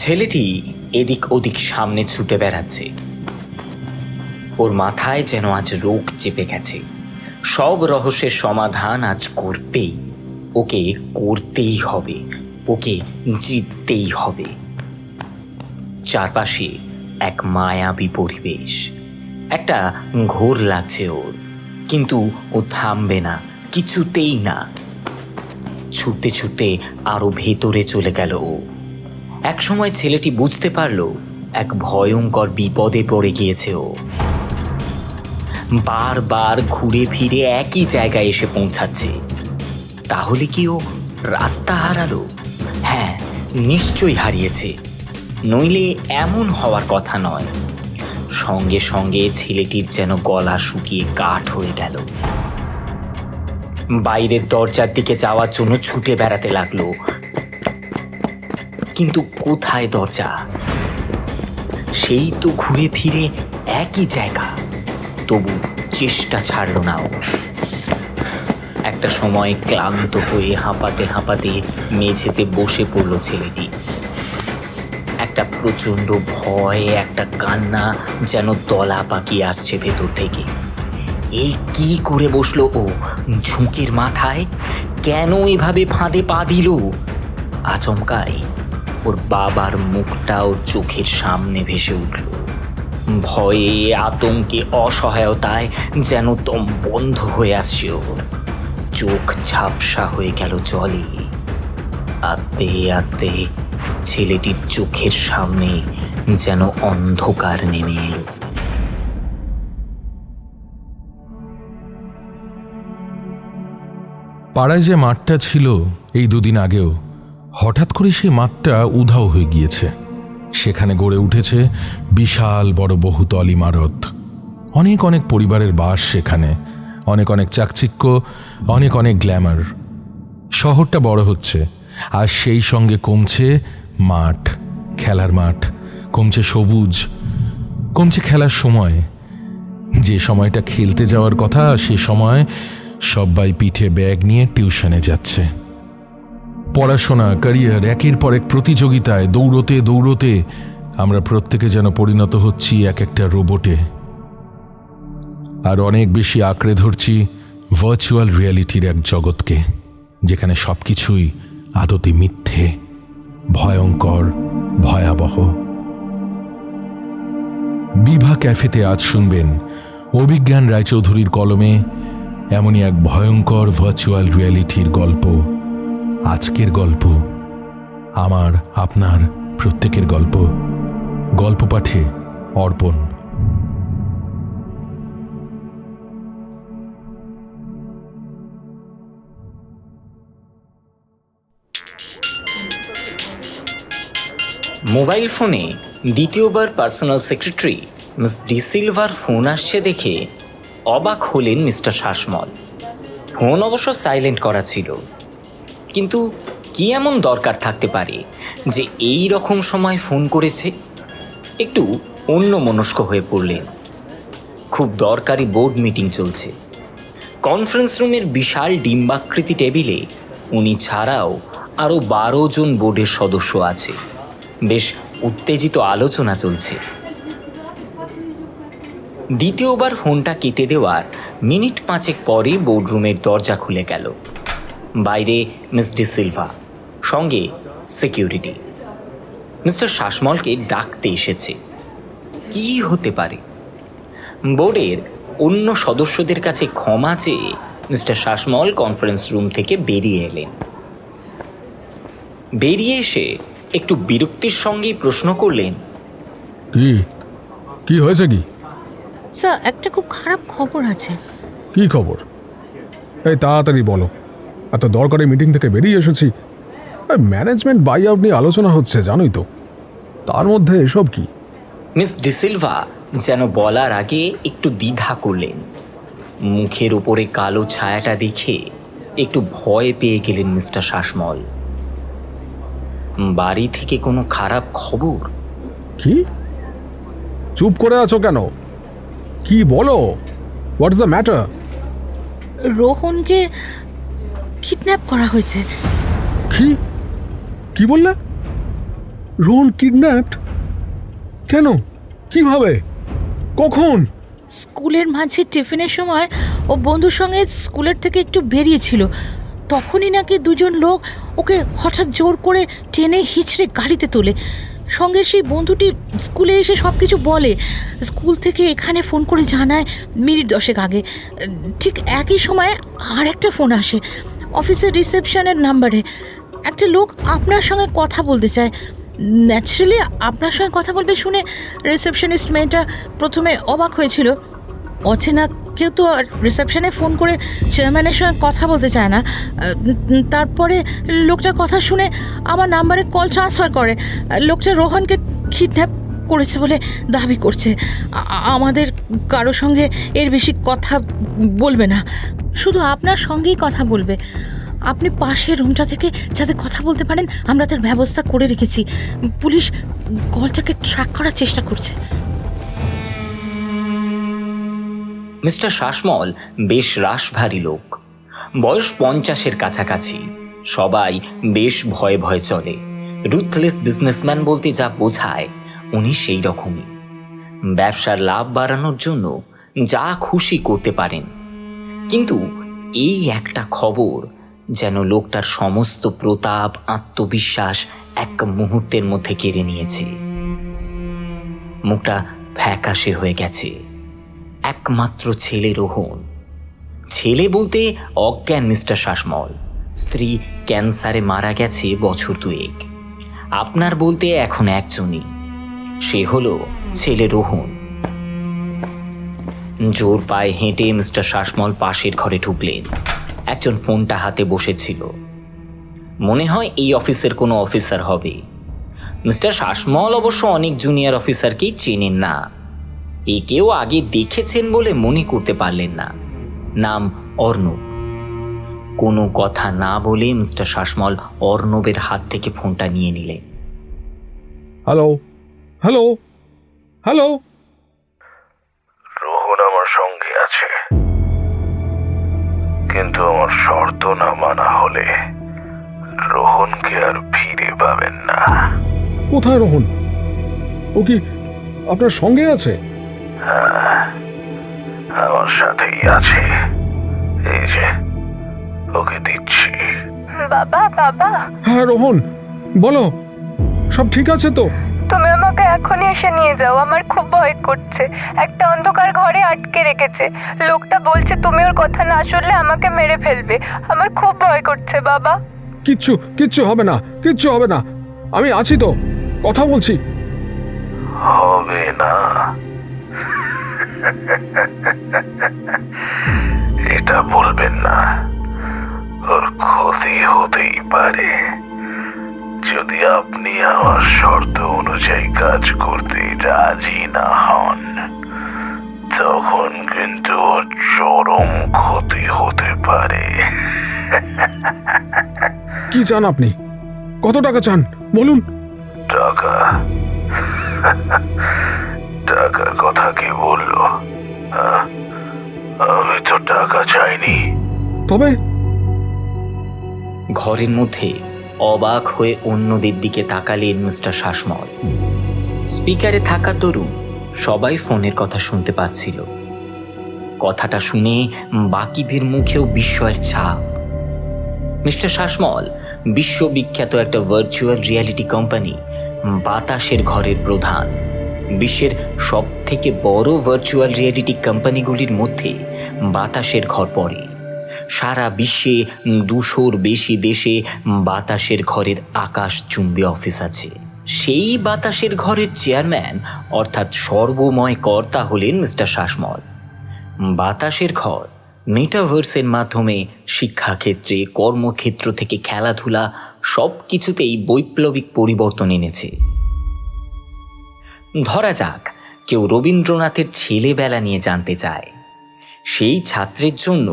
ছেলেটি এদিক ওদিক সামনে ছুটে বেড়াচ্ছে। ওর মাথায় যেন আজ রোগ চেপে গেছে। সব রহস্যের সমাধান আজ করতেই, ওকে করতেই হবে, ওকে জিততেই হবে। চারপাশে এক মায়াবী পরিবেশ, একটা ঘোর লাগছে ওর, কিন্তু ও থামবে না, কিছুতেই না। ছুটতে ছুটতে আরো ভেতরে চলে গেল ও। একসময় ছেলেটি বুঝতে পারল এক ভয়ঙ্কর বিপদে পড়ে গিয়েছে ও। বারবার ঘুরে ফিরে একই জায়গায় এসে পৌঁছাচ্ছে। তাহলে কি ও রাস্তা হারালো? হ্যাঁ, নিশ্চয়ই হারিয়েছে, নইলে এমন হওয়ার কথা নয়। সঙ্গে সঙ্গে ছেলেটির যেন গলা শুকিয়ে কাঠ হয়ে গেল। বাইরের দরজার দিকে যাওয়ার জন্য ছুটে বেড়াতে লাগলো, কিন্তু কোথায় দরজা? সেই তো ঘুরে ফিরে একই জায়গা। তবু চেষ্টা ছাড়ল না ও। একটা সময় ক্লান্ত হয়ে হাঁপাতে হাঁপাতে মেঝেতে বসে পড়ল ছেলেটি। একটা প্রচন্ড ভয়, একটা কান্না যেন দলা পাকিয়ে আসছে ভেতর থেকে। এই কি করে বসলো ও ঝুঁকের মাথায়? কেন এভাবে ফাঁদে পা দিল? আচমকাই ওর বাবার মুখটা ওর চোখের সামনে ভেসে উঠল। ভয়ে, আতঙ্কে, অসহায়তায় যেন দম বন্ধ হয়ে আসছে ওর। চোখ ঝাপসা হয়ে গেল জলে। আস্তে আস্তে ছেলেটির চোখের সামনে যেন অন্ধকার নেমে এলো। পাড়ায় যে মাঠটা ছিল এই দুদিন আগেও, হঠাৎ করে সেই মাঠটা উধাও হয়ে গিয়েছে। সেখানে গড়ে উঠেছে বিশাল বড় বহুতল ইমারত। অনেক অনেক পরিবারের বাস সেখানে, অনেক অনেক চাকচিক্য, অনেক অনেক গ্ল্যামার। শহরটা বড় হচ্ছে, আর সেই সঙ্গে কমছে মাঠ, খেলার মাঠ, কমছে সবুজ, কমছে খেলার সময়। যে সময়টা খেলতে যাওয়ার কথা, সে সময় সবাই পিঠে ব্যাগ নিয়ে টিউশনে যাচ্ছে। পড়াশোনা, ক্যারিয়ার, একের পর এক প্রতিযোগিতায় দৌড়তে দৌড়তে আমরা প্রত্যেকে যেন পরিণত হচ্ছি এক একটা রোবটে। আর অনেক বেশি আঁকড়ে ধরছি ভার্চুয়াল রিয়ালিটির এক জগৎকে, যেখানে সবকিছুই আদতে মিথ্যে, ভয়ঙ্কর, ভয়াবহ। বিভা ক্যাফেতে আজ শুনবেন অভিজ্ঞান রায়চৌধুরীর কলমে এমনই এক ভয়ঙ্কর ভার্চুয়াল রিয়ালিটির গল্প। আজকের গল্প আমার, আপনার, প্রত্যেকের গল্প। গল্প পাঠে অর্পণ। মোবাইল ফোনে দ্বিতীয়বার পার্সোনাল সেক্রেটারি মিস ডিসিলভার ফোন আসছে দেখে অবাক হলেন মিস্টার শাসমল। ফোন অবশ্য সাইলেন্ট করা ছিল, কিন্তু কি এমন দরকার থাকতে পারে যে এই রকম সময় ফোন করেছে? একটু অন্যমনস্ক হয়ে পড়লেন। খুব দরকারি বোর্ড মিটিং চলছে। কনফারেন্স রুমের বিশাল ডিম্বাকৃতি টেবিলে উনি ছাড়াও আরও 12 জন বোর্ডের সদস্য আছে। বেশ উত্তেজিত আলোচনা চলছে। দ্বিতীয়বার ফোনটা কেটে দেওয়ার মিনিট 5 পরই বোর্ডরুমের দরজা খুলে গেল। বাইরে মিস ডিসিলভা, সঙ্গে সিকিউরিটি। মিস্টার শাসমলকে ডাকতে এসেছে। কি হতে পারে? বোর্ডের অন্য সদস্যদের কাছে ক্ষমা চেয়ে মিস্টার শাসমল কনফারেন্স রুম থেকে বেরিয়ে এলেন। বেরিয়ে এসে একটু বিরক্তির সঙ্গেই প্রশ্ন করলেন, কি হয়েছে? কি স্যার, একটা খুব খারাপ খবর আছে। কি খবর? এই তাড়াতাড়ি বলো, এত দরকারি মিটিং থেকে বেরিয়ে এসেছি। ম্যানেজমেন্ট বাই আউট নিয়ে আলোচনা হচ্ছে, জানোই তো, তার মধ্যে এসব কি? মিস ডিসিলভা যেন বলার আগে একটু দ্বিধা করলেন। মুখের উপরে কালো ছায়াটা দেখে একটু ভয় পেয়ে গেলেন মিস্টার শাসমল। বাড়ি থেকে কোনো খারাপ খবর? কি? চুপ করে আছো কেন? কি বলো? What is the matter? রোহনকে কিডন্যাপ করা হয়েছে। কি কি বললে? রোহন কিডন্যাপড? কেন? কিভাবে? কখন? স্কুলের মাঝে টিফিনের সময় ও বন্ধুর সঙ্গে স্কুলের থেকে একটু বেরিয়েছিল। তখনই নাকি দুজন লোক ওকে হঠাৎ জোর করে টেনে হিঁচড়ে গাড়িতে তোলে। সঙ্গে সেই বন্ধুটি স্কুলে এসে সব কিছু বলে। স্কুল থেকে এখানে ফোন করে জানায় মিনিট 10 আগে। ঠিক একই সময় আর একটা ফোন আসে অফিসের রিসেপশনের নাম্বারে। একটা লোক আপনার সঙ্গে কথা বলতে চায়। ন্যাচারালি আপনার সঙ্গে কথা বলবে শুনে রিসেপশনিস্ট মেয়েটা প্রথমে অবাক হয়েছিল। অচেনা কেউ তো আর রিসেপশনে ফোন করে চেয়ারম্যানের সঙ্গে কথা বলতে চায় না। তারপরে লোকটার কথা শুনে আমার নাম্বারে কল ট্রান্সফার করে। লোকটা রোহনকে কিডন্যাপ করেছে বলে দাবি করছে। আমাদের কারো সঙ্গে এর বেশি কথা বলবে না, শুধু আপনার সঙ্গেই কথা বলবে। আপনি পাশের রুমটা থেকে যাতে কথা বলতে পারেন আমরা তার ব্যবস্থা করে রেখেছি। পুলিশ কলটাকে ট্র্যাক করার চেষ্টা করছে। মিস্টার শাসমল বেশ রাশভারী লোক, বয়স 50-এর কাছাকাছি। সবাই বেশ ভয়ে ভয়ে চলে। রুথলেস বিজনেসম্যান বলতে যা বোঝায় উনি সেই রকমই। ব্যবসার লাভ বাড়ানোর জন্য যা খুশি করতে পারেন। কিন্তু এই একটা খবর যেন লোকটার সমস্ত প্রতাপ, আত্মবিশ্বাস এক মুহূর্তের মধ্যে কেড়ে নিয়েছে। মুখটা ফ্যাকাশে হয়ে গেছে। একমাত্র ছেলে রোহন, ছেলে বলতে অজ্ঞান মিস্টার শাসমল। স্ত্রী ক্যান্সারে মারা গেছে বছর 2। আপনার বলতে এখন একজনই, সে হলো ছেলে রোহন। জোর পায়ে হেঁটে মিস্টার শাসমল পাশের ঘরে ঢুকলেন। একজন ফোনটা হাতে বসেছিল। মনে হয় এই অফিসের কোনো অফিসার হবে। মিস্টার শাসমল অবশ্য অনেক জুনিয়র অফিসারকেই চেনেন না। একেও আগে দেখেছেন বলে মনে করতে পারলেন না। নাম অর্ণব। কোনো কথা না বলে মিস্টার শাসমল অর্ণবের হাত থেকে ফোনটা নিয়ে নিলেন। Hello, hello, hello. রোহন আমার সঙ্গে আছে, কিন্তু আমার শর্ত না মানা হলে রোহনকে আর ফিরে পাবেন না। কোথায় রোহন? ও কি আপনার সঙ্গে আছে? আমার সাথেই আছে, এই যে ওকে দিচ্ছি। বাবা, বাবা, হ্যাঁ রোহন, বলো, সব ঠিক আছে তো? তুমি আমাকে এখনই এসে নিয়ে যাও, আমার খুব ভয় করছে। একটা অন্ধকার ঘরে আটকে রেখেছে। লোকটা বলছে তুমি ওর কথা না শুনলে আমাকে মেরে ফেলবে। আমার খুব ভয় করছে বাবা। কিচ্ছু হবে না, কিচ্ছু হবে না, আমি আছি তো, কথা বলছি। হবে না, এটা বলবেন না। ওর ক্ষতি হতেই পারে যদি আপনি আমার শর্ত অনুযায়ী কাজ করতে রাজি না হন। তখন কিন্তু ওর চরম ক্ষতি হতে পারে। কি চান আপনি? কত টাকা চান বলুন? টাকা? টাকার কথা কে বললো? আমি তো টাকা চাইনি। তবে? ঘরের মধ্যে অবাক হয়ে অন্যদের দিকে তাকালেন মিস্টার শাসমল। স্পিকারে থাকা তরুণ সবাই ফোনের কথা শুনতে পাচ্ছিল। কথাটা শুনে বাকিদের মুখেও বিস্ময়ের ছাপ। মিস্টার শাসমল বিশ্ববিখ্যাত একটা ভার্চুয়াল রিয়ালিটি কোম্পানি বাতাসের ঘরের প্রধান। বিশ্বের সব থেকে বড় ভার্চুয়াল রিয়ালিটি কোম্পানিগুলির মধ্যে বাতাসের ঘর পড়ে। সারা বিশ্বে 200-র বেশি দেশে বাতাসের ঘরের আকাশচুম্বী অফিস আছে। সেই বাতাসের ঘরের চেয়ারম্যান অর্থাৎ সর্বময় কর্তা হলেন মিস্টার শাসমল। বাতাসের ঘর মেটাভার্সের মাধ্যমে শিক্ষাক্ষেত্রে, কর্মক্ষেত্র থেকে খেলাধুলা সব কিছুতেই বৈপ্লবিক পরিবর্তন এনেছে। ধরা যাক কেউ রবীন্দ্রনাথের ছেলেবেলা নিয়ে জানতে চায়, সেই ছাত্রের জন্য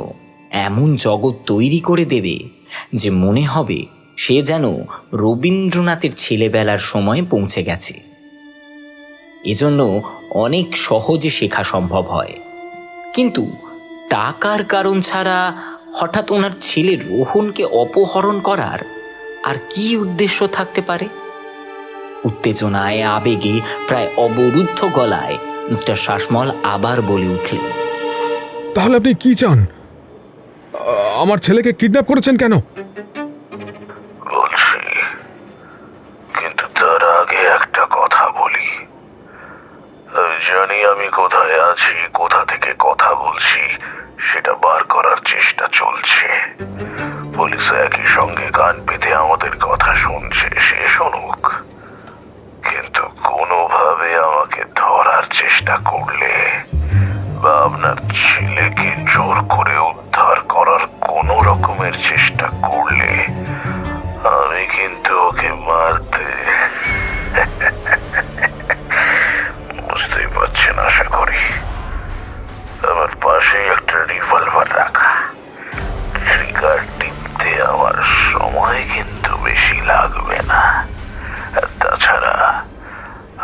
এমন জগৎ তৈরি করে দেবে যে মনে হবে সে যেন রবীন্দ্রনাথের ছেলেবেলার সময়ে পৌঁছে গেছে। এজন্য অনেক সহজে শেখা সম্ভব হয়। কিন্তু টাকার কারণ ছাড়া হঠাৎ ওনার ছেলে রোহনকে অপহরণ করার আর কি উদ্দেশ্য থাকতে পারে? উত্তেজনায় আবেগে প্রায় অবরুদ্ধ গলায় মিস্টার শাসমল আবার বলে উঠলেন, তাহলে আপনি কি চান? আমার ছেলেকে কিডন্যাপ করেছেন কেন? বলছি, কিন্তু তার আগে একটা কথা বলি। আমি জানি আমি কোথায় আছি, কোথা থেকে কথা বলছি সেটা বার করার চেষ্টা চলছে। পুলিশ একই সঙ্গে কান পেতে আমাদের কথা শুনছে, সে শুনুক। কিন্তু কোনোভাবে আমাকে ধরার চেষ্টা করলে বা আপনার ছেলেকে জোর করে উদ্ধার করার কোনো রকমের চেষ্টা করলে আমি কিন্তু ওকে মারতে বুঝতেই পারছেন আশা করি। আমার পাশে একটা রিভলভার রাখা, ট্রিগার টিপতে আমার সময় কিন্তু বেশি লাগবে না। আর তাছাড়া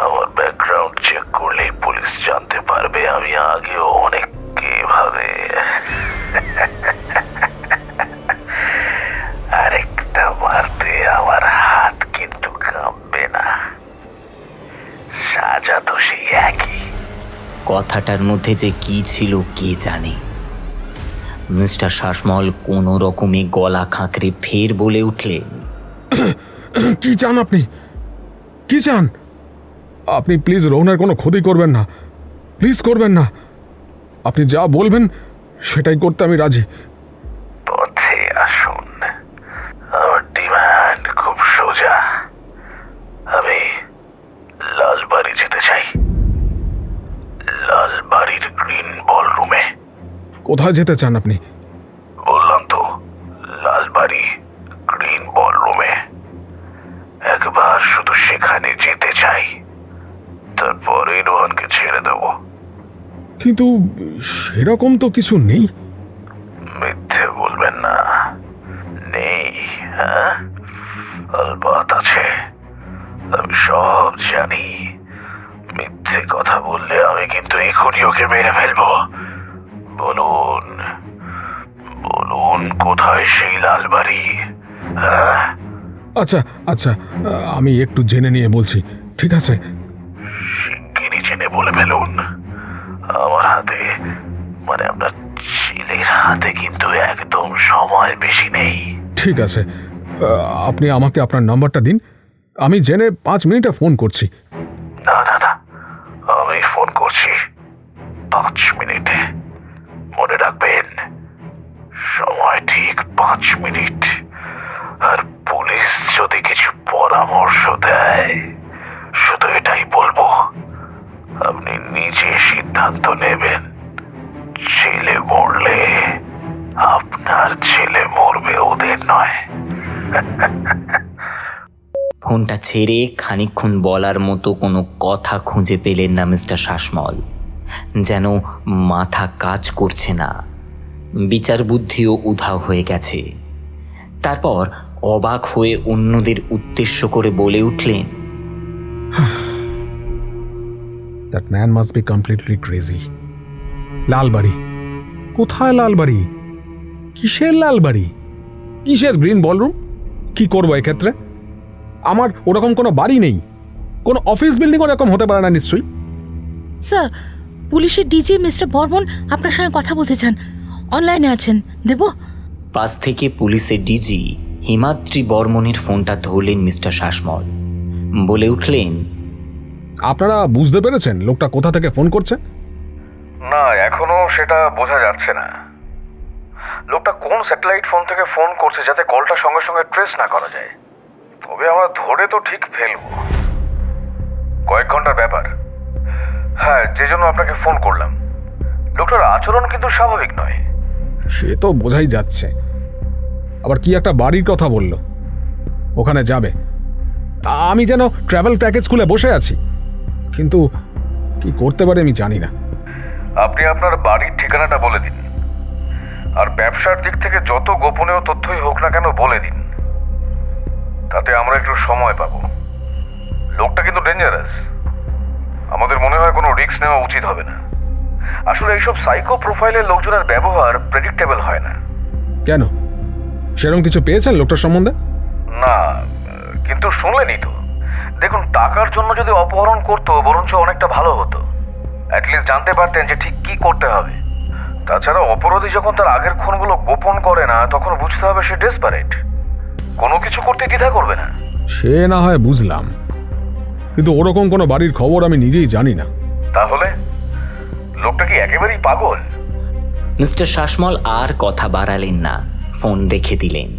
আমার ব্যাকগ্রাউন্ড চেক করলেই পুলিশ জানতে পারবে আমি আগেও অনেককে ভাবে আরেকটা মারতে আমার হাত কিন্তু কাঁপবে না। সাজা তো সেই একই। কথাটার মধ্যে যে কি ছিল কে জানে। মিস্টার শাসমল কোনো রকমে গলা খাঁকড়ে ফের বলে উঠলেন, কি চান আপনি? কি চান? আপনি প্লিজ রোহনের কোনো ক্ষতি করবেন না, প্লিজ করবেন না। আপনি যা বলবেন সেটাই করতে আমি রাজি। পথে আসুন, আমার ডিমান্ড খুব সোজা। আমি লালবাড়ি যেতে চাই, লালবাড়ির গ্রিন বলরুমে। কোথায় যেতে চান আপনি? বললাম তো, লালবাড়ি গ্রিন বলরুমে। একবার শুধু সেখানে যেতে চাই, তারপরে রোহনকে ছেড়ে দেব। কিন্তু সেরকম তো কিছু নেই। মিথ্যে বলবেন না, নেই? হ্যাঁ, আলবাত আছে, আমি সব জানি। মিথ্যে কথা বললে আমি কিন্তু এখনই ওকে মেরে ফেলবো। বলুন, বলুন কোথায় সেই লালবাড়ি? হ্যাঁ, আচ্ছা আচ্ছা, আমি একটু জেনে নিয়ে বলছি, ঠিক আছে? শিগগিরই জেনে বলে ফেলুন। আমার হাতে, মানে আপনার ছেলের হাতে কিন্তু একদম সময় বেশি নেই। ঠিক আছে, আপনি আমাকে আপনার নাম্বারটা দিন, আমি জেনে 5 মিনিটে ফোন করছি। না না না, আমি ফোন করছি 5 মিনিটে। মনে রাখবেন, সময় ঠিক 5 মিনিট। আর পুলিশ যদি কিছু পরামর্শ দেয়, শুধু এটাই বলবো, আপনি নিজে সিদ্ধান্ত নেবেন। ছেলে মরলে আপনার ছেলে মরবে, ওদের নয়। ফোনটা ছেড়ে খানিকক্ষণ বলার মতো কোনো কথা খুঁজে পেলেন না মিস্টার শাসমল। যেন মাথা কাজ করছে না, বিচার বুদ্ধিও উধাও হয়ে গেছে। তারপর অবাক হয়ে অন্যদের উদ্দেশ্য করে বলে উঠলেন, that man must be completely crazy. লালবাড়ি? কোথায় লালবাড়ি? কিসের লালবাড়ি? কিসের গ্রিন বলরুম? কি করবো এক্ষেত্রে? আমার ওরকম কোনো বাড়ি নেই, কোনো অফিস বিল্ডিং ওরকম হতে পারে না নিশ্চয়ই। স্যার, পুলিশের ডিজি মিস্টার বর্মন আপনার সঙ্গে কথা বলতে চান, অনলাইনে আছেন, দেব? পাশ থেকে পুলিশের ডিজি হিমাদ্রি বর্মনের ফোনটা ধরলেন মিস্টার শাসমল। বলে উঠলেন, আপনারা বুঝতে পেরেছেন লোকটা কোথা থেকে ফোন করছে? না, এখনো সেটা বোঝা যাচ্ছে না। লোকটা কোন স্যাটেলাইট ফোন থেকে ফোন করছে যাতে কলটা সঙ্গে সঙ্গে ট্রেস না করা যায়। তবে আমরা ধরে তো ঠিক ফেলবো, কয়েক ঘন্টার ব্যাপার। হ্যাঁ, যে জন্য আপনাকে ফোন করলাম। লোকটার আচরণ কিন্তু স্বাভাবিক নয়। সে তো বোঝাই যাচ্ছে। আবার কি একটা বাড়ির কথা বলল, ওখানে যাবে। আমি যেন ট্রাভেল প্যাকেজ খুলে বসে আছি, কিন্তু কি করতে পারে আমি জানি না। আপনি আপনার বাড়ির ঠিকানাটা বলে দিন, আর ব্যবসার দিক থেকে যত গোপনীয় তথ্যই হোক না কেন বলে দিন, তাতে আমরা একটু সময় পাবো। লোকটা কিন্তু ডেঞ্জারাস, আমাদের মনে হয় কোনো রিস্ক নেওয়া উচিত হবে না। আসলে এইসব সাইকো প্রোফাইলের লোকজনের ব্যবহার প্রেডিক্টেবল হয় না। কেন, সেরকম কিছু পেয়েছেন লোকটার সম্বন্ধে? না, কিন্তু শুনলেনই তো, দেখুন, টাকার জন্য যদি অপহরণ করতো বরঞ্চ অনেকটা ভালো হতো। অ্যাটলিস্ট জানতে পারতেন যে ঠিক কি করতে হবে। তাছাড়া অপরাধী যখন তার আগের খুনগুলো গোপন করে না, তখন বুঝতে হবে সে ডেসপারেট, কোনো কিছু করতে দ্বিধা করবে না। সে না হয় বুঝলাম, কিন্তু ওরকম কোনো বাড়ির খবর আমি নিজেই জানি না। তাহলে লোকটা কি একেবারেই পাগল? মিস্টার শাসমল আর কথা বাড়ালেন না, ফোন রেখে দিলেন।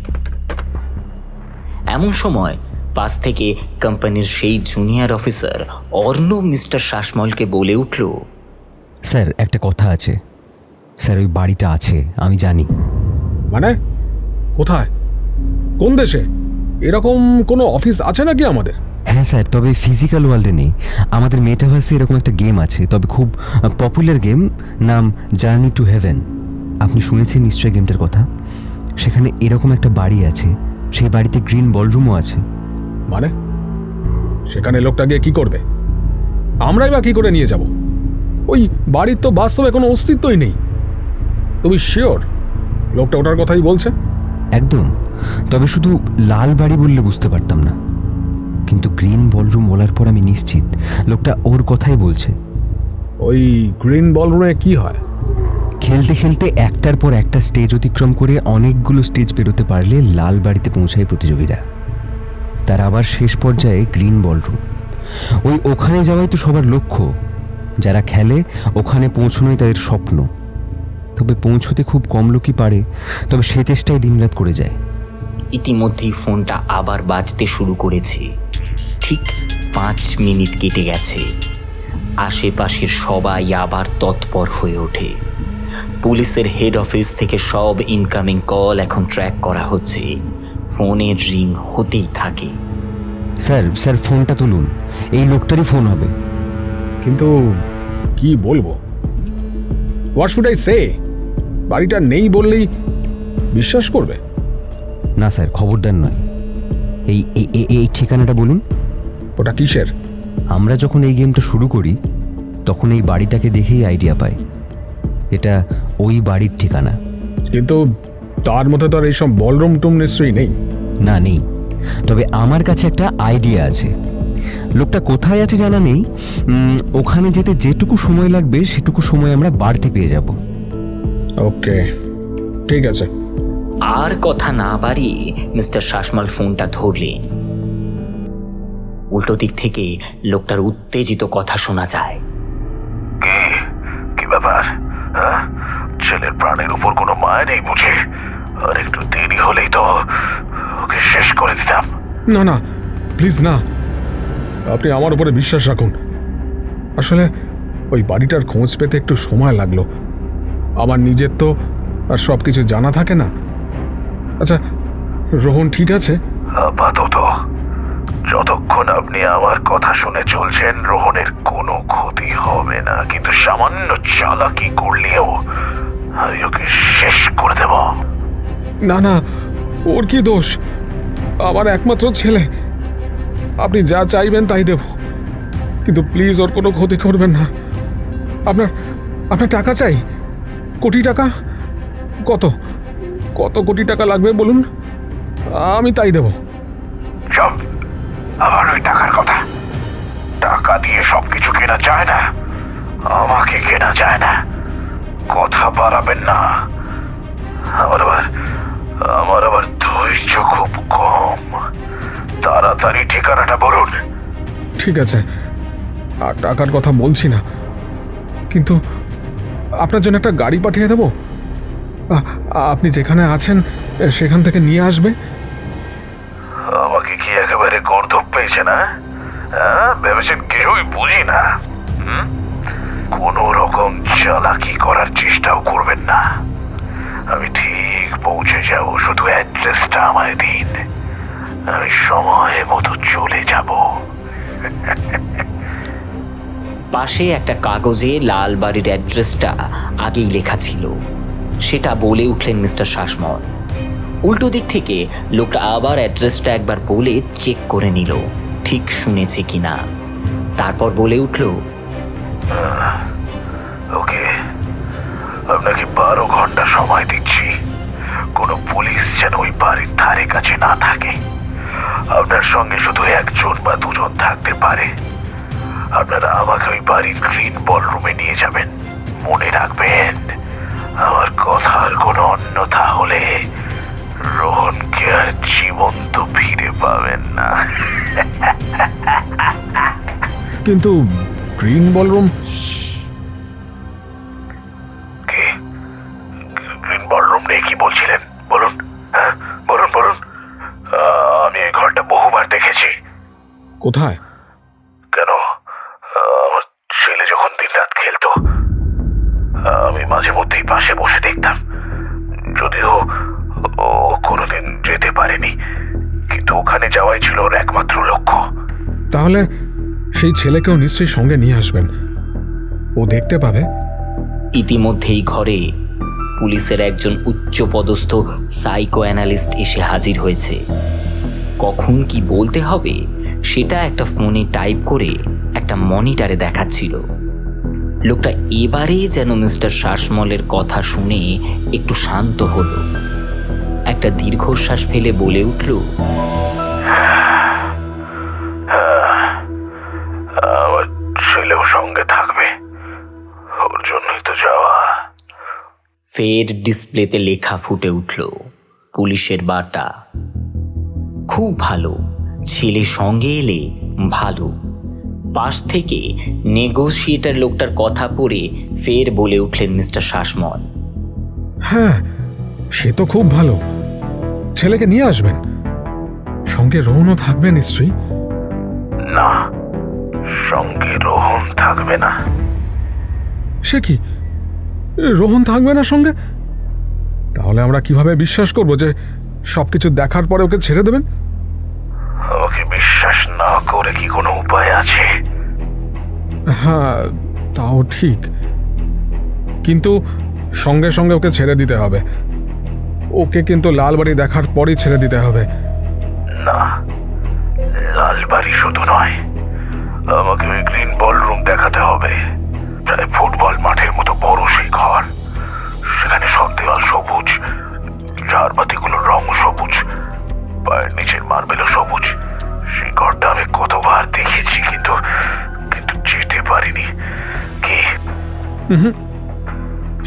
এমন সময় পাশ থেকে কোম্পানির সেই জুনিয়র অফিসার অর্ণব মিস্টার শাসমলকে বলে উঠল, স্যার একটা কথা আছে স্যার, ওই বাড়িটা আছে আমি জানি। মানে কোথায়, কোন দেশে? এরকম কোনো অফিস আছে নাকি আমাদের? হ্যাঁ স্যার, তবে ফিজিক্যাল ওয়ার্ল্ডে নেই। আমাদের মেটাভার্সে এরকম একটা গেম আছে, তবে খুব পপুলার গেম, নাম জার্নি টু হেভেন। আপনি শুনেছেন নিশ্চয়ই গেমটার কথা। সেখানে এরকম একটা বাড়ি আছে, সেই বাড়িতে গ্রিন বলরুমও আছে। মানে সেখানে লোকটা গিয়ে কি করবে? আমরাই বা কি করে নিয়ে যাব? ওই বাড়ির তো বাস্তবে কোনো অস্তিত্বই নেই। তুমি শিওর লোকটা ওটার কথাই বলছে? একদম, তবে শুধু লাল বাড়ি বললে বুঝতে পারতাম না, কিন্তু গ্রিন বলরুম বলার পর আমি নিশ্চিত লোকটা ওর কথাই বলছে। ওই গ্রিন বলরুমে কি হয়? খেলতে খেলতে একটার পর একটা স্টেজ অতিক্রম করে অনেকগুলো স্টেজ পেরোতে পারলে লাল বাড়িতে পৌঁছায় প্রতিযোগীরা। তার আবার শেষ পর্যায়ে গ্রিন বলরুম। ওখানে যাওয়াই তো সবার লক্ষ্য। যারা খেলে ওখানে পৌঁছানোই তাদের স্বপ্ন। তবে পৌঁছতে খুব কম লোকই পারে, তবে সে চেষ্টায় দিনরাত করে যায়। ইতিমধ্যেই ফোনটা আবার বাজতে শুরু করেছে। ঠিক 5 মিনিট কেটে গেছে। আশেপাশের সবাই আবার তৎপর হয়ে ওঠে। পুলিশের হেড অফিস থেকে সব ইনকামিং কল এখন ট্র্যাক করা হচ্ছে। ফোনের রিং হতেই থাকে। স্যার ফোনটা তুলুন, এই লোকটারই ফোন হবে। কিন্তু কি বলবো? What should I say? বাড়িটা নেই বললেই বিশ্বাস করবে? না স্যার, খবরদার নয়। এই ঠিকানাটা বলুন। ওটা কিসের? আমরা যখন এই গেমটা শুরু করি তখন এই বাড়িটাকে দেখেই আইডিয়া পাই এটা ওই বাড়ির ঠিকানা। কিন্তু তার মধ্যে তো আর এইসব বলরুম টুম নিশ্চয়ই নেই। না, নেই, তবে আমার কাছে একটা আইডিয়া আছে। লোকটা কোথায় আছে জানা নেই, ওখানে যেতে যেটুকু সময় লাগবে সেটুকু সময় আমরা বাড়তি পেয়ে যাব। ওকে, ঠিক আছে। আর কথা না বাড়িয়ে মিস্টার শাসমল ফোনটা ধরলেন। উল্টো দিক থেকে লোকটার উত্তেজিত কথা শোনা যায়। কি ব্যাপার? হ্যাঁ, ছেলের প্রাণের উপর কোনো মায়া নেই বুঝে? আর একটু দেরি হলেই তো ওকে শেষ করে দিতাম। না না, প্লিজ না, আপনি আমার উপরে বিশ্বাস রাখুন। আসলে ওই বাড়িটার খোঁজ পেতে একটু সময় লাগলো। আমার নিজের তো আর সব কিছু জানা থাকে না। আচ্ছা, রোহন ঠিক আছে? আপাতত যতক্ষণ আপনি আমার কথা শুনে চলছেন, রোহনের কোনো ক্ষতি হবে না। কিন্তু সামান্য চালাকি করলেও আমি ওকে শেষ করে দেব। না না, ওর কি দোষ? আমার একমাত্র ছেলে। আপনি যা চাইবেন তাই দেব, কিন্তু প্লিজ ওর কোনো ক্ষতি করবেন না। আপনার টাকা চাই, কোটি টাকা। কত কত কোটি টাকা লাগবে বলুন, আমি তাই দেব। সব আবার ওই টাকার কথা। টাকা দিয়ে সবকিছু কেনা যায় না, আমাকে কেনা যায় না। কথা বাড়াবেন না। আমার আবার ধৈর্য খুব কম। তাড়াতাড়ি ঠিকানাটা বলুন। ঠিক আছে, আর টাকার কথা বলছি না, কিন্তু আপনার জন্য একটা গাড়ি পাঠিয়ে দেবো। আপনি যেখানে আছেন সেখান থেকে নিয়ে আসবে। আমাকে কি একেবারে গর্ধব পেয়েছে না? ভেবেছেন কিছুই বুঝি না? কোনো রকম চালাকি করার চেষ্টাও করবেন না। আমি ঠিক পৌঁছে যাব, শুধু অ্যাড্রেসটা আমায় দিন, আমি সময় মতো চলে যাব। পাশে একটা কাগজে লাল বাড়ির অ্যাড্রেসটা আগেই লেখা ছিল। সেটা বলে উঠলেন মিস্টার শাসমল। উল্টো দিক থেকে লোকটা আবার অ্যাড্রেসটা একবার বলে চেক করে নিল ঠিক শুনেছে কিনা। তারপর বলে উঠল, ওকে, আপনাকে 12 ঘন্টা সময় দিচ্ছি। কোনো পুলিশ যেন ওই বাড়ির ধারে কাছে না থাকে। আপনার সঙ্গে শুধু একজন বা দুজন থাকতে পারে। আপনারা আমাকে ওই বাড়ির গ্রিন বলরুমে নিয়ে যাবেন। মনে রাখবেন, আমার কথার কোনো অন্যথা হলে রোহনকে আর জীবন্ত ফিরে পাবেন না। কিন্তু গ্রিন বলরুম? কি গ্রিন বলরুম নেই কি বলছিলেন? বলুন, হ্যাঁ বলুন বলুন। আমি এই ঘরটা বহুবার দেখেছি। কোথায়? কেন? আমার ছেলে যখন দিনরাত খেলতো, আমি মাঝে মধ্যেই পাশে বসে দেখতাম। যদিও ও কোনোদিন যেতে পারেনি, কিন্তু ওখানে যাওয়াই ছিল ওর একমাত্র লক্ষ্য। তাহলে সেই ছেলেকেও নিশ্চয়ই সঙ্গে নিয়ে আসবেন, ও দেখতে পাবে। ইতিমধ্যেই ঘরে পুলিশের একজন উচ্চপদস্থ সাইকো অ্যানালিস্ট এসে হাজির হয়েছে। কখন কি বলতে হবে সেটা একটা ফোনে টাইপ করে একটা মনিটরে দেখাচ্ছিল। লোকটা এবারে যেন মিস্টার শাসমলের কথা শুনে একটু শান্ত হলো। একটা দীর্ঘশ্বাস ফেলে বলে উঠল, আমার ছেলেও সঙ্গে থাকবে, ওর জন্যই তো যাওয়া। ফের ডিসপ্লেতে লেখা ফুটে উঠল, পুলিশের বার্তা, খুব ভালো, ছেলে সঙ্গে এলে ভালো। পাশ থেকে নেগোশিয়েটর লোকটার কথা পড়ে ফের বলে উঠলেন মিস্টার শাসমল, হ্যাঁ সে তো খুব ভালো, ছেলেকে নিয়ে আসবেন, সঙ্গে রোহনও থাকবে নিশ্চয়ই। না, সঙ্গে রোহন থাকবে না। সে কি, রোহন থাকবে না সঙ্গে? তাহলে আমরা কিভাবে বিশ্বাস করব যে সবকিছু দেখার পরে ওকে ছেড়ে দেবেন? আমাকে বিশ্বাস না করে কি কোনো উপায় আছে? হ্যাঁ তাও ঠিক, কিন্তু সঙ্গে সঙ্গে ওকে ছেড়ে দিতে হবে। ওকে কিন্তু লালবাড়ি দেখার পরেই ছেড়ে দিতে হবে। না, লালবাড়ি শুধু নয়, আমাকে ওই গ্রিন বলরুম দেখাতে হবে। প্রায় ফুটবল মাঠের মতো বড় সেই ঘর, সেখানে সব দেওয়াল সবুজ, ঝাড়বাতিগুলোর রং সবুজ, পায়ের নিচের মার্বেলও সবুজ। সেই ঘরটা আমি কতবার দেখেছি, কিন্তু কিন্তু যেতে পারিনি। কি?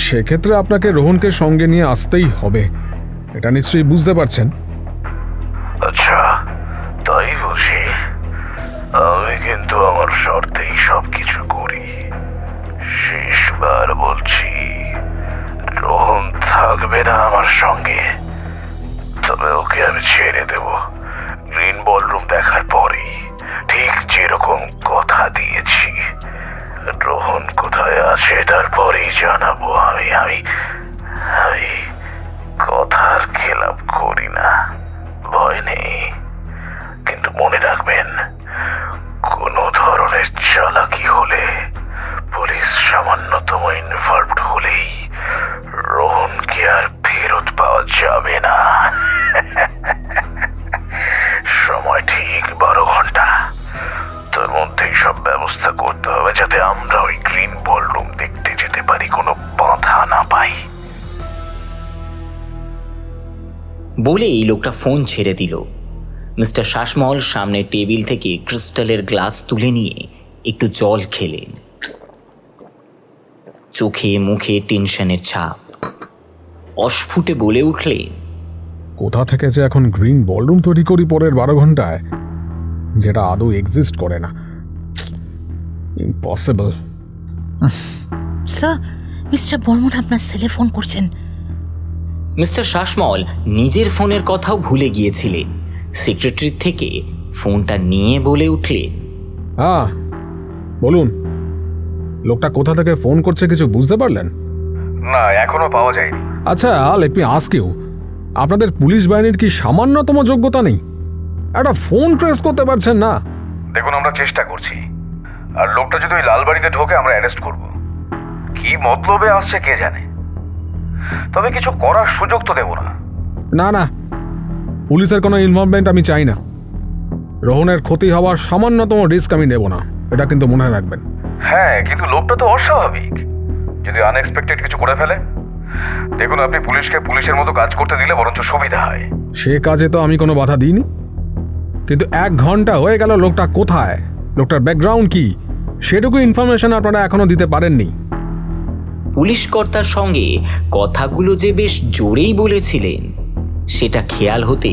সেক্ষেত্রে আপনাকে রোহনকে সঙ্গে নিয়ে আসতেই হবে, এটা নিশ্চয়ই বুঝতে পারছেন। আচ্ছা, তাই বুঝি। আমি কিন্তু আমার শর্তেই সবকিছু করি। শেষবার বলছি, রোহন থাকবে না আমার সঙ্গে, তবে ওকে আমি ছেড়ে দেব গ্রিন বলরুম দেখার পরেই, ঠিক যেরকম কথা দিয়েছি। রোহন কোথায় আছে তারপরেই জানাবো। আমি আমি আমি কথার খেলাপ করি না, ভয় নেই। কিন্তু মনে রাখবেন, কোনো ধরনের চালাকি হলে, পুলিশ সামান্যতম ইনভলভড হলেই রোহনকে আর ফেরত পাওয়া যাবে না। সময় ঠিক 12 ঘন্টা, তার মধ্যেই সব ব্যবস্থা করতে হবে যাতে আমরা ওই গ্রিন বলরুম দেখতে যেতে পারি, কোনো বাধা না পাই। বলে এই লোকটা ফোন ছেড়ে দিল। মিস্টার শাসমল সামনের টেবিল থেকে ক্রিস্টালের গ্লাস তুলে নিয়ে একটু জল খেলেন। চোখে মুখে টেনশনের ছাপ। অস্ফুটে বলে উঠলেন, কোথা থেকে যে এখন গ্রিন বলরুম তৈরি করি পরের 12 ঘন্টায়, যেটা আদৌ এক্সিস্ট করে না। ইম্পসিবল। স্যার, মিস্টার বর্মন আপনার সেলে ফোন করছেন। মিস্টার শাসমল নিজের ফোনের কথাও ভুলে গিয়েছিলেন। সেক্রেটারি থেকে ফোনটা নিয়ে বলে উঠলেন, হ্যাঁ বলুন, লোকটা কোথা থেকে ফোন করছে কিছু বুঝতে পারলেন? না, এখনো পাওয়া যায়নি। আচ্ছা, লেট মি আস্ক ইউ, আপনাদের পুলিশ বাহিনীর কি সামান্যতম যোগ্যতা নেই? একটা ফোন ট্রেস করতে পারছেন না? দেখুন, আমরা চেষ্টা করছি, আর লোকটা যদি ওই লালবাড়িতে ঢোকে আমরা অ্যারেস্ট করব। কি মতলবে আসছে কে জানে, তবে কিছু করার সুযোগ তো দেব না। না না, পুলিশের কোনো ইনভলভমেন্ট আমি চাই না। রোহনের ক্ষতি হওয়ার সামান্যতম রিস্ক আমি নেব না, এটা কিন্তু মনে রাখবেন। হ্যাঁ, কিন্তু লোকটা তো অস্বাভাবিক, যদি আনএক্সপেক্টেড কিছু করে ফেলে। দেখুন, আপনি পুলিশকে পুলিশের মতো কাজ করতে দিলে বরঞ্চ সুবিধা হয়। সে কাজে তো আমি কোনো বাধা দিইনি, কিন্তু 1 ঘন্টা হয়ে গেল, লোকটা কোথায়, লোকটার ব্যাকগ্রাউন্ড কি, সেটুকু ইনফরমেশন আপনারা এখনো দিতে পারেননি। পুলিশ কর্তার সঙ্গে কথাগুলো যে বেশ জোরেই বলেছিলেন সেটা খেয়াল হতে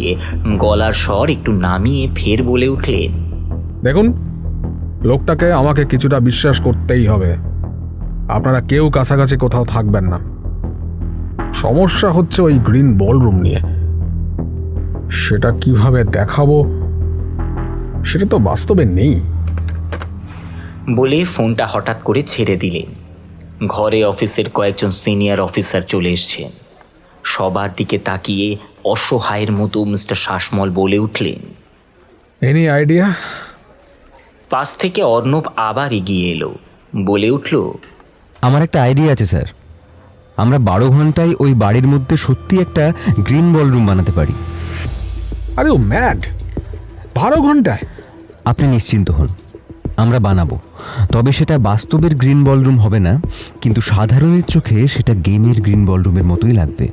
গলার স্বর একটু নামিয়ে ফের বলে উঠলেন, দেখুন, লোকটাকে আমাকে কিছুটা বিশ্বাস করতেই হবে। আপনারা কেউ কাছাকাছি কোথাও থাকবেন না। সমস্যা হচ্ছে ওই গ্রিন বলরুম নিয়ে। সেটা কিভাবে দেখাবো সেটা তো বাস্তবে নেই। বলে ফোনটা হঠাৎ করে ছেড়ে দিলেন। ঘরে অফিসের কয়েকজন সিনিয়র অফিসার চলে এসছেন। সবার দিকে তাকিয়ে অসহায়ের মতো মিস্টার শাসমল বলে উঠলেন, এনি আইডিয়া? পাশ থেকে অর্ণব আবার এগিয়ে এলো, বলে উঠল, আমার একটা আইডিয়া আছে স্যার। আমরা 12 ঘন্টায় ওই বাড়ির মধ্যে সত্যি একটা গ্রিন বলরুম বানাতে পারি। আরে ও ম্যাড! 12 ঘন্টায়? আপনি নিশ্চিন্ত হন, আমরা বানাবো। তবে সেটা বাস্তবের গ্রিন বলরুম হবে না, কিন্তু সাধারণের চোখে সেটা গেমের গ্রিন বলরুমের মতোই লাগবে।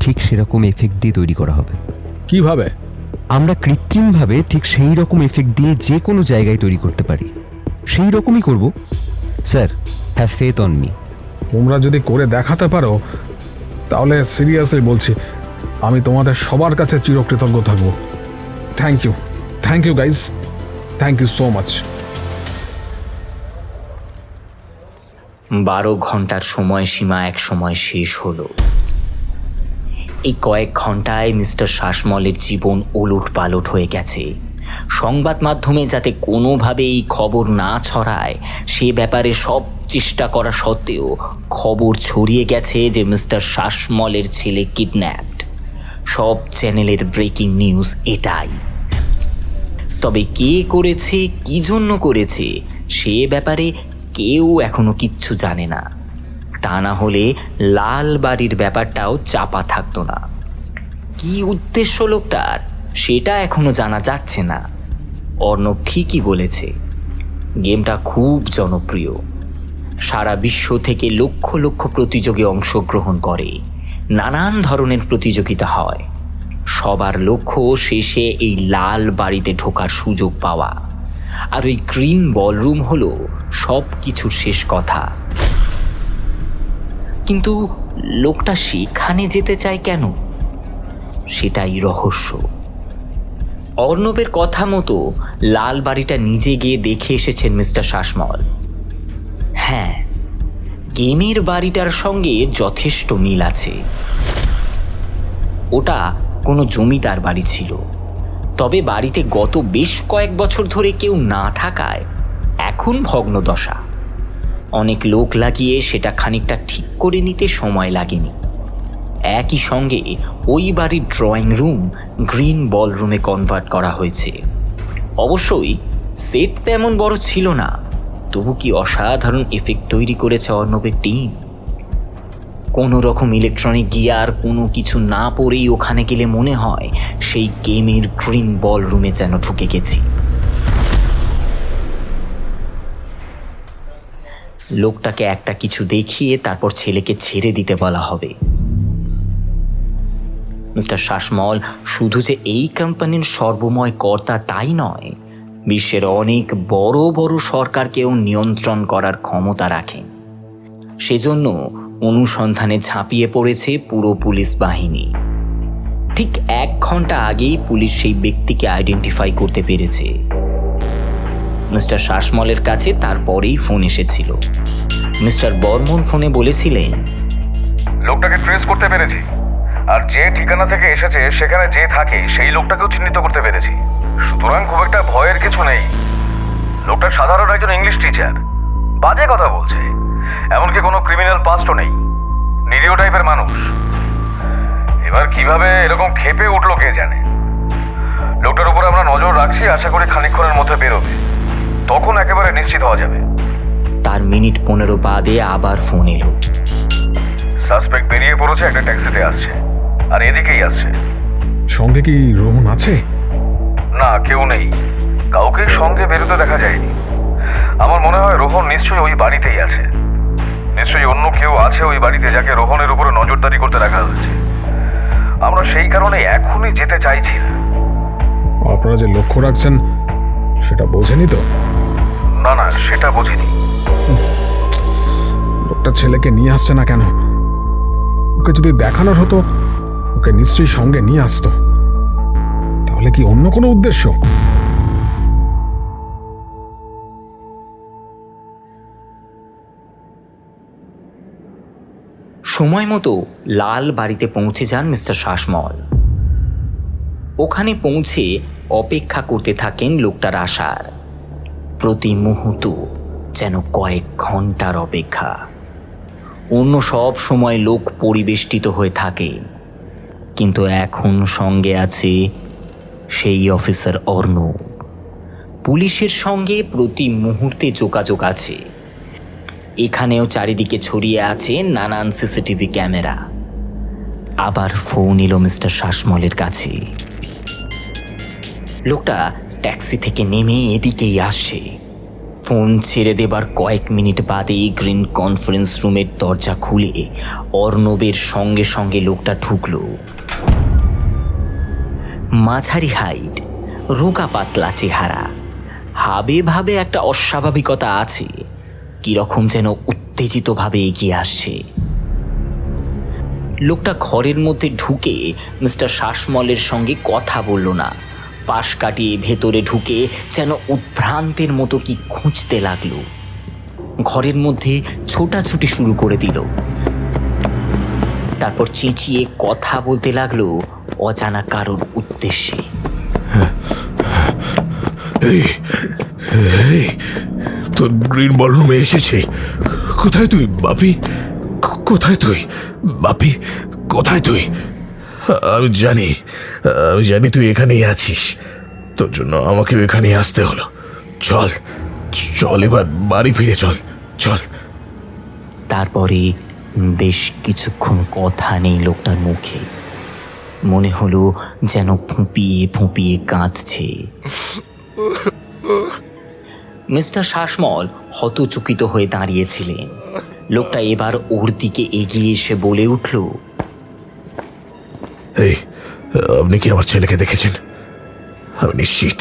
ঠিক সেরকম এফেক্ট দিয়ে তৈরি করা হবে। কিভাবে? আমরা কৃত্রিমভাবে ঠিক সেই রকম এফেক্ট দিয়ে যে কোনো জায়গায় তৈরি করতে পারি। সেই রকমই করব sir, have faith on me. তোমরা যদি করে দেখাতে পারো তাহলে সিরিয়াসলি বলছি, আমি তোমাদের সবার কাছে চিরকৃতজ্ঞ থাকব। Thank you guys, thank you so much. 12 ঘন্টার সময়সীমা এক সময় শেষ হলো। এই কয়েক ঘন্টায় মিস্টার শাসমলের জীবন ওলট পালট হয়ে গেছে। সংবাদ মাধ্যমে যাতে কোনোভাবে এই খবর না ছড়ায় সে ব্যাপারে সব চেষ্টা করা সত্ত্বেও খবর ছড়িয়ে গেছে যে মিস্টার শাসমলের ছেলে কিডন্যাপড। সব চ্যানেলের ব্রেকিং নিউজ এটাই। তবে কে করেছে, কি জন্য করেছে সে ব্যাপারে কেউ এখনো কিচ্ছু জানে না। তা না হলে লাল বাড়ির ব্যাপারটাও চাপা থাকতো না। কি উদ্দেশ্য লোকটার সেটা এখনো জানা যাচ্ছে না। অর্ণব ঠিকই বলেছে, গেমটা খুব জনপ্রিয়। সারা বিশ্ব থেকে লক্ষ লক্ষ প্রতিযোগী অংশগ্রহণ করে, নানান ধরনের প্রতিযোগিতা হয়। সবার লক্ষ্য শেষে এই লাল বাড়িতে ঢোকার সুযোগ পাওয়া। আর ওই গ্রিন বলরুম হলো সব কিছুর শেষ কথা। কিন্তু লোকটা সেখানে যেতে চায় কেন, সেটাই রহস্য। অর্ণবের কথা মতো লাল বাড়িটা নিজে গিয়ে দেখে এসেছেন মিস্টার শাসমল। হ্যাঁ, গেমের বাড়িটার সঙ্গে যথেষ্ট মিল আছে। ওটা কোনো জমিদার বাড়ি ছিল, তবে বাড়িতে গত বেশ কয়েক বছর ধরে কেউ না থাকায় এখন ভগ্নদশা। অনেক লোক লাগিয়ে সেটা খানিকটা ঠিক করে নিতে সময় লাগেনি। একই সঙ্গে ওই বাড়ির ড্রয়িং রুম গ্রিন বলরুমে কনভার্ট করা হয়েছে। অবশ্যই সেট তেমন বড় ছিল না, তবু কি অসাধারণ এফেক্ট তৈরি করেছে অর্ণবের টিম। কোনো রকম ইলেকট্রনিক গিয়ার কোনো কিছু না পড়েই ওখানে গেলে মনে হয় সেই গেমের গ্রিন বলরুমে যেন ঢুকে গেছি। লোকটাকে একটা কিছু দেখিয়ে তারপর ছেলেকে ছেড়ে দিতে বলা হবে। মিস্টার শাসমল শুধু যে এই কোম্পানির সর্বময় কর্তা তাই নয়, বিশ্বের অনেক বড় বড় সরকারকেও নিয়ন্ত্রণ করার ক্ষমতা রাখেন। সেজন্য অনুসন্ধানে ঝাঁপিয়ে পড়েছে পুরো পুলিশ বাহিনী। ঠিক 1 ঘন্টা আগেই পুলিশ সেই ব্যক্তিকে আইডেন্টিফাই করতে পেরেছে। মিস্টার শাসমলের কাছে তারপরেই ফোন এসেছিল। মিস্টার বর্মন ফোনে বলেছিলেন, লোকটাকে ট্রেস করতে পেরেছি, আর যে ঠিকানা থেকে এসেছে সেখানে যে থাকে সেই লোকটাকেও চিহ্নিত করতে পেরেছি। সুতরাং খুব একটা ভয়ের কিছু নেই। লোকটা সাধারণ একজন ইংলিশ টিচার, বাজে কথা বলছে, এমনকি কোনো ক্রিমিনাল পাস্টও নেই, নিরীহ টাইপের মানুষ। এবার কিভাবে এরকম ক্ষেপে উঠলো কে জানে। লোকটার উপর আমরা নজর রাখছি, আশা করি খানিকক্ষণের মধ্যে বেরোবে, তখন একেবারে নিশ্চিত হওয়া যাবে। তার মিনিট 15 বাদে আবার ফোন এলো। সাসপেক্ট বেরিয়ে পড়েছে, একটা ট্যাক্সিতে আসছে, আর এদিকেই আসছে। সঙ্গে কি রোহন আছে? না, কেউ নেই, কাউকে সঙ্গে বেরোতে দেখা যায়নি। আমার মনে হয় রোহন নিশ্চয়ই ওই বাড়িতেই আছে। নিশ্চয়ই অন্য কেউ আছে ওই বাড়িতে যাকে রোহনের উপরে নজরদারি করতে রাখা হয়েছে। আমরা সেই কারণে এখনই যেতে চাইছি না। আপনারা যে লক্ষ্য রাখছেন সেটা বোঝেনি তো? না না, সেটা বুঝিনি। লোকটা ছেলেকে নিয়ে আসছে না কেন? ওকে যদি দেখানোর হতো ওকে নিশ্চয়ই সঙ্গে নিয়ে আসতো। তাহলে কি অন্য কোনো উদ্দেশ্য? সময় মতো লাল বাড়িতে পৌঁছে যান মিস্টার শাসমল। ওখানে পৌঁছে অপেক্ষা করতে থাকেন লোকটার আসার। প্রতি মুহূর্ত যেন কয়েক ঘন্টার অপেক্ষা। অন্য সব সময় লোক পরিবেষ্টিত হয়ে থাকে, কিন্তু এখন সঙ্গে আছে সেই অফিসার অর্ণব। পুলিশের সঙ্গে প্রতি মুহূর্তে যোগাযোগ আছে। এখানেও চারিদিকে ছড়িয়ে আছে নানান সিসিটিভি ক্যামেরা। আবার ফোন এলো মিস্টার শাসমলের কাছে। লোকটা ট্যাক্সি থেকে নেমে এদিকেই আসছে। ফোন ছেড়ে দেবার কয়েক মিনিট বাদেই গ্রিন কনফারেন্স রুমের দরজা খুলে অর্ণবের সঙ্গে সঙ্গে লোকটা ঢুকল। মাঝারি হাইট, রোগা পাতলা চেহারা, হাবে ভাবে একটা অস্বাভাবিকতা আছে। কিরকম যেন উত্তেজিতভাবে এগিয়ে আসছে। লোকটা ঘরের মধ্যে ঢুকে মিস্টার শাসমলের সঙ্গে কথা বলল না। পাশ কাটিয়ে ভেতরে ঢুকে যেন উদ্ভ্রান্তের মতো কি খুঁজতে লাগলো। ঘরের মধ্যে ছোটাছুটি শুরু করে দিল। তারপর চেঁচিয়ে কথা বলতে লাগলো অজানা কারোর উদ্দেশ্যে। তোর গ্রিন বলরুমে এসেছে। কোথায় তুই বাপি? কোথায় তুই বাপি? কোথায় তুই? আমি জানি তুই এখানেই আছিস। তোর জন্য আমাকেও এখানে আসতে হলো। চল চল, এবার বাড়ি ফিরে চল চল। তারপরে বেশ কিছুক্ষণ কথা নেই লোকটার মুখে। মনে হলো যেন ফুঁপিয়ে ফুঁপিয়ে কাঁদছে। মিস্টার শাসমল হতচকিত হয়ে দাঁড়িয়েছিলেন। লোকটা এবার ওর দিকে এগিয়ে এসে বলে উঠল, এই, আপনি কি আমার ছেলেকে দেখেছেন? আমি নিশ্চিত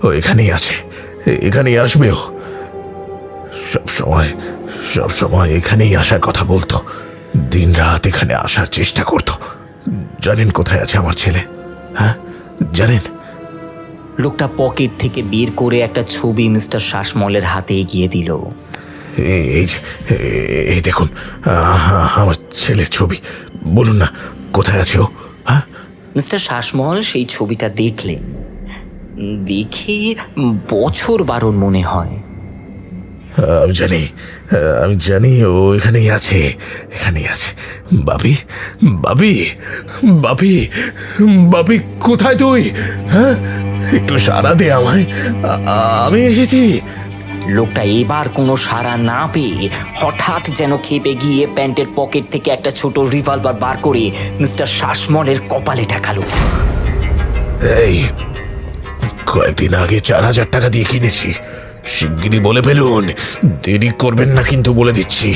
ও এখানেই আছে, এখানেই আসবেও। সব সময় এখানেই আসার কথা বলতো, দিন রাত এখানে আসার চেষ্টা করতো। জানেন কোথায় আছে আমার ছেলে? হ্যাঁ জানেন? লোকটা পকেট থেকে বের করে একটা ছবি মিস্টার শাসমলের হাতে এগিয়ে দিল। এই দেখুন আমার ছেলের ছবি। বলুন না কোথায় আছে ও? হ্যাঁ? মিস্টার শাসমল সেই ছবিটা দেখলেন। দেখে বছর 12 মনে হয়। আমি জানি ও এখানেই আছে। বাপি বাপি বাপি বাপি, কোথায় তুই? হ্যাঁ, একটু সাড়া দে আমায়, আমি এসেছি। লোকটা এবার কোনো সাড়া না পেয়ে হঠাৎ যেন খেপে গিয়ে প্যান্টের পকেট থেকে একটা ছোট রিভলভার বার করে মিস্টার শাসমলের কপালে ঠেকালো। এই, কয়েকদিন আগে 4000 টাকা দিয়ে কিনেছি। শিগগিরই বলে ফেলুন, দেরি করবেন না কিন্তু বলে দিচ্ছি।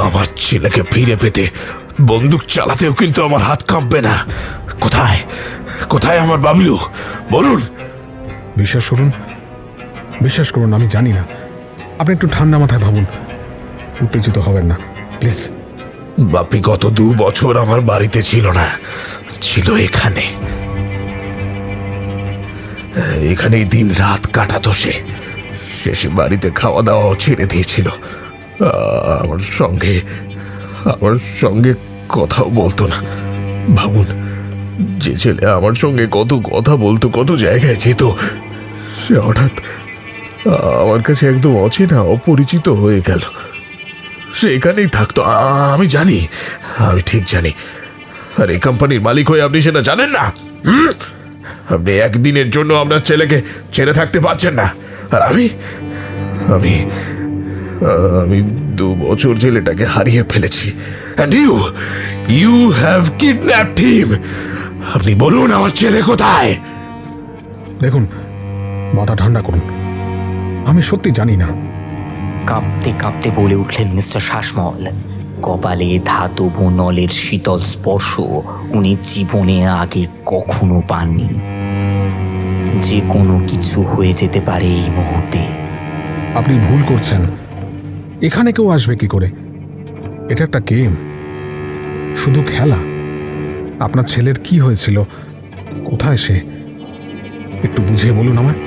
আমার ছেলেকে ফিরে পেতে বন্দুক চালাতেও কিন্তু আমার হাত কাঁপবে না। কোথায় আমার বাবলু? বলুন। বিশ্বাস করুন আমি জানি না। আপনি একটু ঠান্ডা মাথায় ভাবুন, উত্তেজিত হবেন না প্লিজ। বাপি গত 2 বছর আমার বাড়িতে ছিল না, ছিল এখানেই দিন রাত কাটাতো সে। শেষে বাড়িতে খাওয়া দাওয়াও ছেড়ে দিয়েছিল। আমার সঙ্গে কথাও বলতো না। ভাবুন, যে ছেলে আমার সঙ্গে কত কথা বলতো, কত জায়গায় যেত, সে হঠাৎ আমার কাছে একদম অচেনা, অপরিচিত হয়ে গেল। সে এখানেই থাকতো। আমি ঠিক জানি। আর এই কোম্পানির মালিক হয়ে আপনি সেটা জানেন না? আপনি একদিনের জন্য আপনার ছেলেকে ছেড়ে থাকতে পারছেন না। আর আমি 2 বছর ছেলেটাকে হারিয়ে ফেলেছি। And you have kidnapped him. আপনি বলুন আমার ছেলে কোথায়? দেখুন, মাথা ঠান্ডা করুন, আমি সত্যি জানি না। কাঁপতে কাঁপতে বলে উঠলেন মিস্টার শাসমল। কপালে ধাতব নলের শীতল স্পর্শ উনি জীবনে আগে কখনো পাননি। যে কোনো কিছু হয়ে যেতে পারে এই মুহূর্তে। আপনি ভুল করছেন। এখানে কেউ আসবে কি করে? এটা একটা গেম, শুধু খেলা। আপনার ছেলের কি হয়েছিল? কোথায় সে? একটু বুঝিয়ে বলুন আমায়।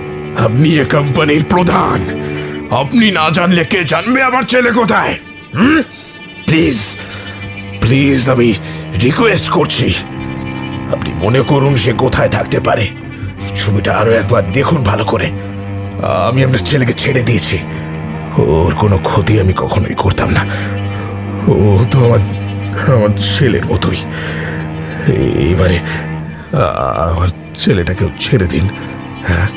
আপনি এ কোম্পানির প্রধান, আপনি না জানলে কে জানবে আমার ছেলে কোথায়? প্লিজ প্লিজ, আমি রিকোয়েস্ট করছি, আপনি মনে করুন সে কোথায় থাকতে পারে। ছবিটা আরো একবার দেখুন ভালো করে। আমি আপনার ছেলেকে ছেড়ে দিয়েছি, ওর কোনো ক্ষতি আমি কখনোই করতাম না। ও তো আমার ছেলের মতোই। এবারে আমার ছেলেটাকেও ছেড়ে দিন। হ্যাঁ,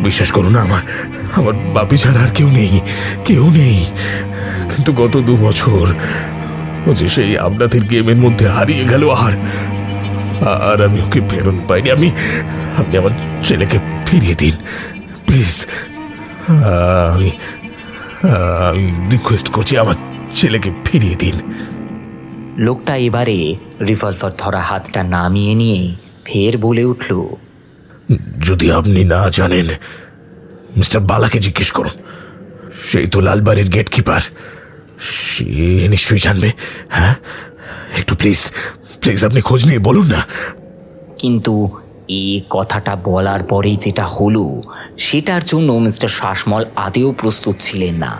বিশ্বাস করুন, আমার বাপি ছাড়া আর কেউ নেই। কিন্তু গত 2 বছর ও যে সেই আপনাদের গেমের মধ্যে হারিয়ে গেল, আর আমি ওকে ফেরত পাইনি। আপনি আমার ছেলেকে ফিরিয়ে দিন প্লিজ। আমি রিকোয়েস্ট করছি, আমার ছেলেকে ফিরিয়ে দিন। লোকটা এবারে রিভলভার ধরা হাতটা নামিয়ে নিয়ে ফের বলে উঠল, যদি আপনি না জানেন, মিস্টার বালাকে জিজ্ঞেস করুন। সেই তো লালবাড়ির গেটকিপার, সে নিশ্চয়ই জানবে। হ্যাঁ, একটু প্লিজ আপনি খোঁজ নিয়ে বলুন না। কিন্তু এই কথাটা বলার পরেই যেটা হলো সেটার জন্য মিস্টার শাসমল আদেও প্রস্তুত ছিলেন না।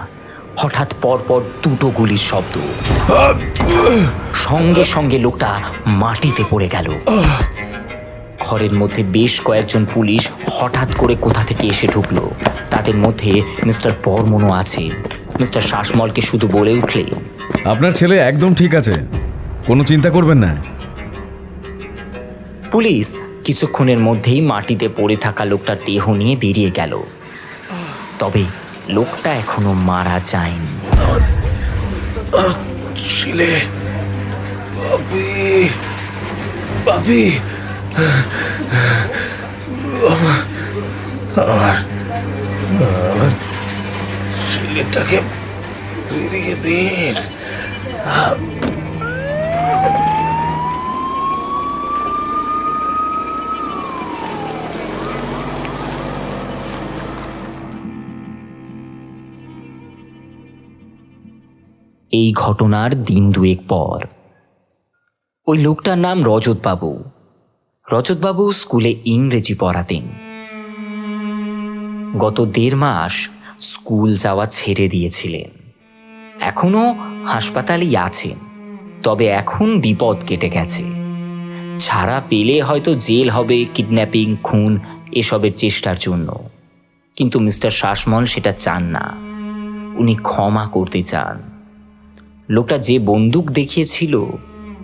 হঠাৎ পরপর 2টো গুলির শব্দ, সঙ্গে সঙ্গে লোকটা মাটিতে পড়ে গেল। ঘরের মধ্যে বেশ কয়েকজন পুলিশ হঠাৎ করে কোথা থেকে এসে ঢুকলো। তাদের মধ্যে মিস্টার বর্মনও আছে। মিস্টার শাসমলকে শুধু বলে উঠলে, আপনার ছেলে একদম ঠিক আছে, কোনো চিন্তা করবেন না। পুলিশ কিছুক্ষণের মধ্যেই মাটিতে পড়ে থাকা লোকটার দেহ নিয়ে বেরিয়ে গেল। তবে লোকটা এখনো মারা যায়নি। ছেলে, বাপি, আমার ছেলেটাকে ফিরিয়ে দিন। এই ঘটনার দিন 2 পর ওই লোকটার নাম রজতবাবু। রজতবাবু স্কুলে ইংরেজি পড়াতেন। গত 1.5 মাস স্কুল যাওয়া ছেড়ে দিয়েছিলেন। এখনো হাসপাতালেই আছেন, তবে এখন বিপদ কেটে গেছে। ছাড়া পেলে হয়তো জেল হবে কিডন্যাপিং, খুন এসবের চেষ্টার জন্য। কিন্তু মিস্টার শাসমল সেটা চান না। উনি ক্ষমা করতে চান। লোকটা যে বন্দুক দেখিয়েছিল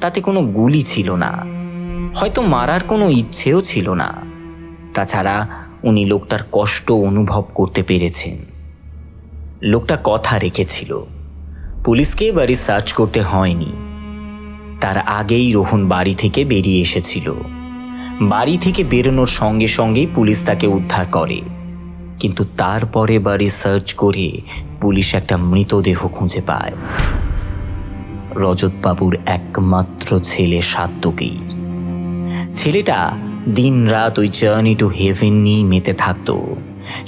তাতে কোনো গুলি ছিল না, হয়তো মারার কোনো ইচ্ছেও ছিল না। তাছাড়া উনি লোকটার কষ্ট অনুভব করতে পেরেছেন। লোকটা কথা রেখেছিল, পুলিশকে বাড়ি সার্চ করতে হয়নি। তার আগেই রোহন বাড়ি থেকে বেরিয়ে এসেছিল। বাড়ি থেকে বেরোনোর সঙ্গে সঙ্গেই পুলিশ তাকে উদ্ধার করে। কিন্তু তারপরে বাড়ি সার্চ করে পুলিশ একটা মৃতদেহ খুঁজে পায়, রজতবাবুর একমাত্র ছেলে সাত্তকী। ছেলেটা দিন রাত ওই জার্নি টু হেভেন নিয়ে মেতে থাকত।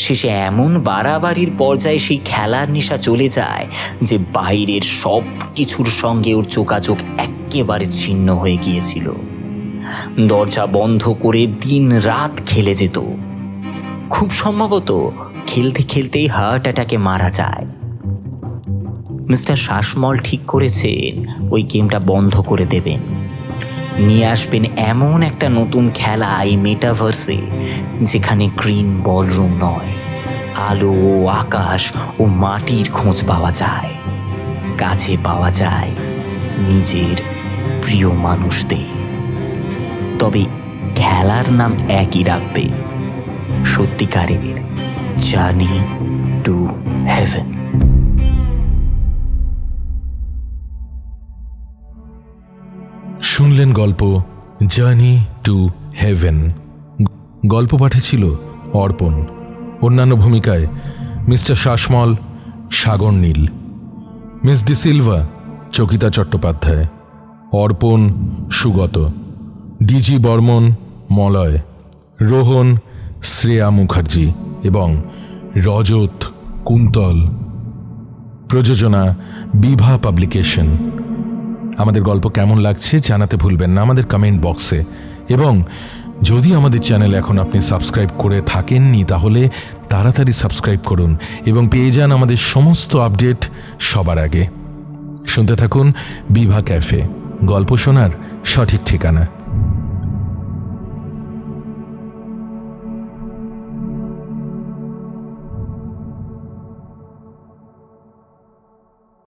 শেষে এমন বাড়াবাড়ির পর্যায়ে সেই খেলার নেশা চলে যায় যে বাইরের সব কিছুর সঙ্গে ওর যোগাযোগ একেবারে ছিন্ন হয়ে গিয়েছিল। দরজা বন্ধ করে দিন রাত খেলে যেত। খুব সম্ভবত খেলতে খেলতেই হার্ট অ্যাটাকে মারা যায়। মিস্টার শাসমল ঠিক করেছেন ওই গেমটা বন্ধ করে দেবেন। নিয়ে আসবেন এমন একটা নতুন খেলা এই মেটাভার্সে, যেখানে গ্রিন বলরুম নয়, আলো ও আকাশ ও মাটির খোঁজ পাওয়া যায়, কাছে পাওয়া যায় নিজের প্রিয় মানুষদের। তবে খেলার নাম একই রাখবে, সত্যিকারের জার্নি টু হেভেন। শুনলেন গল্প জার্নি টু হেভেন। গল্প পাঠে ছিল অর্পণ। অন্যান্য ভূমিকায় মিস্টার শাসমল সাগর নীল, মিস ডি সিলভা চকিতা চট্টোপাধ্যায়, অর্পণ সুগত, ডিজি বর্মন মলয়, রোহন শ্রেয়া মুখার্জি এবং রজত কুন্তল। প্রযোজনা বিভা পাবলিকেশন। আমাদের গল্প কেমন লাগছে জানাতে ভুলবেন না আমাদের কমেন্ট বক্সে, এবং যদি আমাদের চ্যানেল এখন আপনি সাবস্ক্রাইব করে থাকেননি তাহলে তাড়াতাড়ি সাবস্ক্রাইব করুন এবং পেয়ে যান আমাদের সমস্ত আপডেট সবার আগে। শুনতে থাকুন বিভা ক্যাফে, গল্প শোনার সঠিক ঠিকানা।